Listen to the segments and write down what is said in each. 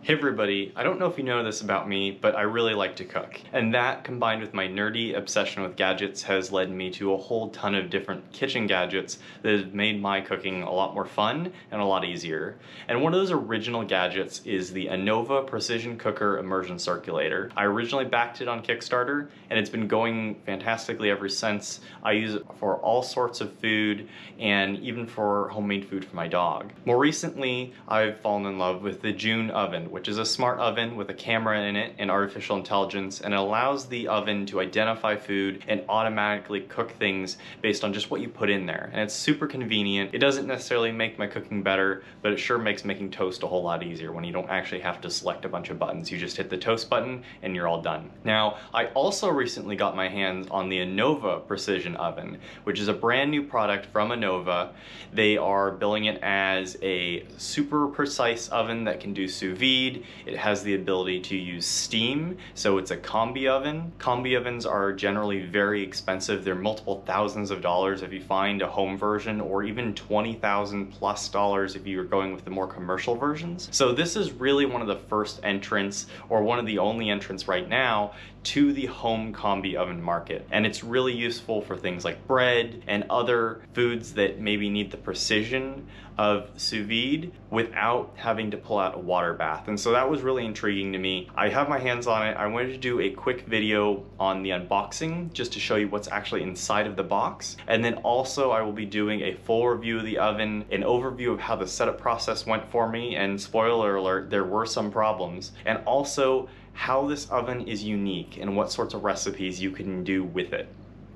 Hey everybody, I don't know if you know this about me, but I really like to cook. And that, combined with my nerdy obsession with gadgets, has led me to a whole ton of different kitchen gadgets that have made my cooking a lot more fun and a lot easier. And one of those original gadgets is the Anova Precision Cooker Immersion Circulator. I originally backed it on Kickstarter, and it's been going fantastically ever since. I use it for all sorts of food, and even for homemade food for my dog. More recently, I've fallen in love with the June oven, which is a smart oven with a camera in it and artificial intelligence, and it allows the oven to identify food and automatically cook things based on just what you put in there. And it's super convenient. It doesn't necessarily make my cooking better, but it sure makes making toast a whole lot easier when you don't actually have to select a bunch of buttons. You just hit the toast button and you're all done. Now, I also recently got my hands on the Anova Precision Oven, which is a brand new product from Anova. They are billing it as a super precise oven that can do sous vide. It has the ability to use steam, so it's a Combi oven. Combi ovens are generally very expensive. They're multiple thousands of dollars if you find a home version, or even $20,000+ if you are going with the more commercial versions. So this is really one of the first entrants, or one of the only entrants right now, to the home Combi oven market. And it's really useful for things like bread and other foods that maybe need the precision of sous vide without having to pull out a water bath. And so that was really intriguing to me. I have my hands on it. I wanted to do a quick video on the unboxing just to show you what's actually inside of the box. And then also I will be doing a full review of the oven, an overview of how the setup process went for me, and spoiler alert, there were some problems. And also how this oven is unique and what sorts of recipes you can do with it.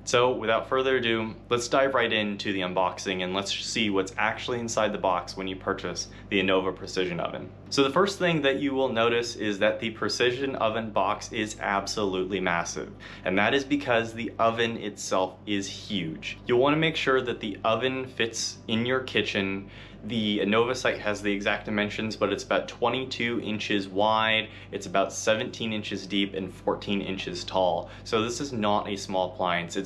So without further ado, let's dive right into the unboxing and let's see what's actually inside the box when you purchase the Anova Precision Oven. So the first thing that you will notice is that the Precision Oven box is absolutely massive. And that is because the oven itself is huge. You'll want to make sure that the oven fits in your kitchen. The Anova site has the exact dimensions, but it's about 22 inches wide, it's about 17 inches deep, and 14 inches tall. So this is not a small appliance.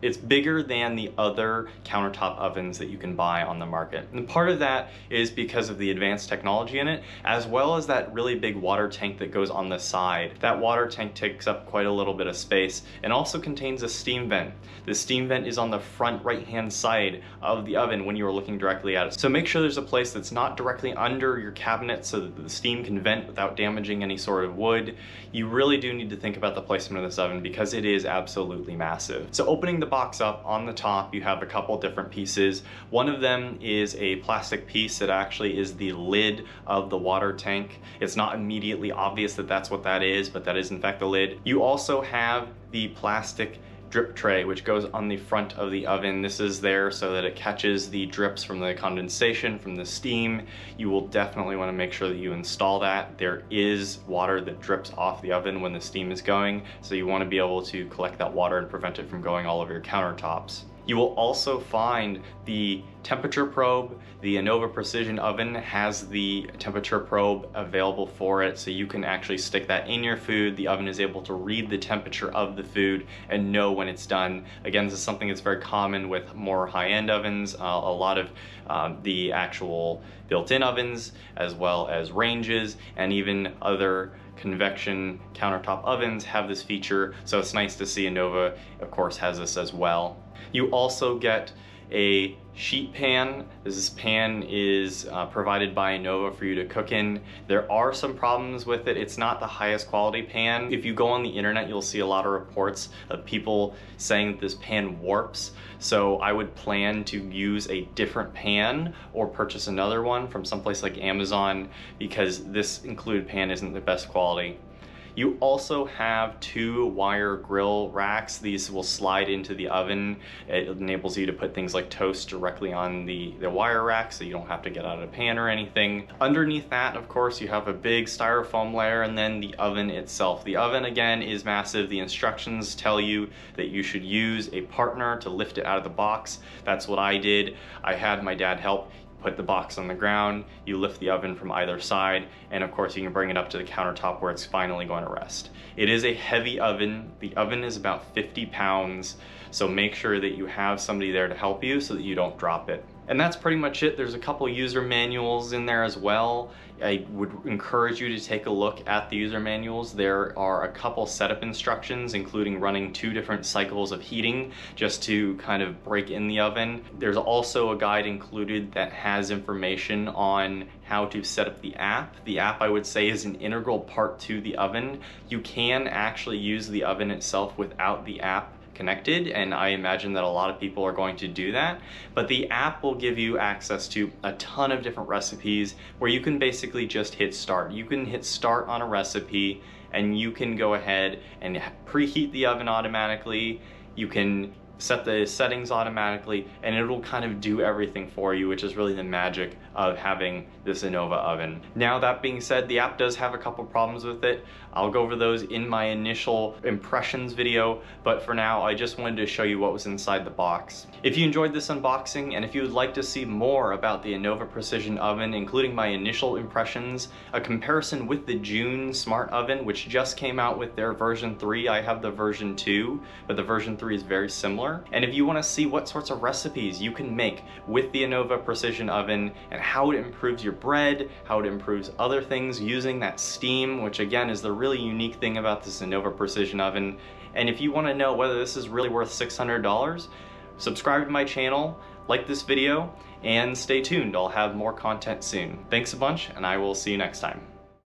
It's bigger than the other countertop ovens that you can buy on the market. And part of that is because of the advanced technology in it, as well as that really big water tank that goes on the side. That water tank takes up quite a little bit of space and also contains a steam vent. The steam vent is on the front right-hand side of the oven when you are looking directly at it. So make sure there's a place that's not directly under your cabinet so that the steam can vent without damaging any sort of wood. You really do need to think about the placement of this oven because it is absolutely massive. So opening the box up, on the top you have a couple different pieces. One of them is a plastic piece that actually is the lid of the water tank. It's not immediately obvious that that's what that is, but that is in fact the lid. You also have the plastic drip tray, which goes on the front of the oven. This is there so that it catches the drips from the condensation from the steam. You will definitely want to make sure that you install that. There is water that drips off the oven when the steam is going, so you want to be able to collect that water and prevent it from going all over your countertops. You will also find the temperature probe. The Anova Precision Oven has the temperature probe available for it, so you can actually stick that in your food. The oven is able to read the temperature of the food and know when it's done. Again, this is something that's very common with more high-end ovens. A lot of the actual built-in ovens, as well as ranges, and even other convection countertop ovens have this feature, so it's nice to see Anova, of course, has this as well. You also get a sheet pan. This pan is provided by Anova for you to cook in. There are some problems with it. It's not the highest quality pan. If you go on the internet, you'll see a lot of reports of people saying that this pan warps. So I would plan to use a different pan or purchase another one from someplace like Amazon, because this included pan isn't the best quality. You also have 2 wire grill racks. These will slide into the oven. It enables you to put things like toast directly on the wire rack, so you don't have to get out of a pan or anything. Underneath that, of course, you have a big styrofoam layer, and then the oven itself. The oven, again, is massive. The instructions tell you that you should use a partner to lift it out of the box. That's what I did. I had my dad help. Put the box on the ground, you lift the oven from either side, and of course you can bring it up to the countertop where it's finally going to rest. It is a heavy oven. The oven is about 50 pounds, so make sure that you have somebody there to help you so that you don't drop it. And that's pretty much it. There's a couple user manuals in there as well. I would encourage you to take a look at the user manuals. There are a couple setup instructions, including running 2 different cycles of heating just to kind of break in the oven. There's also a guide included that has information on how to set up the app. The app, I would say, is an integral part to the oven. You can actually use the oven itself without the app connected, and I imagine that a lot of people are going to do that, but the app will give you access to a ton of different recipes where you can basically just hit start. You can hit start on a recipe and you can go ahead and preheat the oven automatically. You can set the settings automatically, and it'll kind of do everything for you, which is really the magic of having this Anova oven. Now, that being said, the app does have a couple problems with it. I'll go over those in my initial impressions video, but for now, I just wanted to show you what was inside the box. If you enjoyed this unboxing, and if you would like to see more about the Anova Precision Oven, including my initial impressions, a comparison with the June Smart Oven, which just came out with their version 3, I have the version 2, but the version 3 is very similar. And if you want to see what sorts of recipes you can make with the Anova Precision Oven and how it improves your bread, how it improves other things using that steam, which again is the really unique thing about this Anova Precision Oven. And if you want to know whether this is really worth $600, subscribe to my channel, like this video, and stay tuned. I'll have more content soon. Thanks a bunch, and I will see you next time.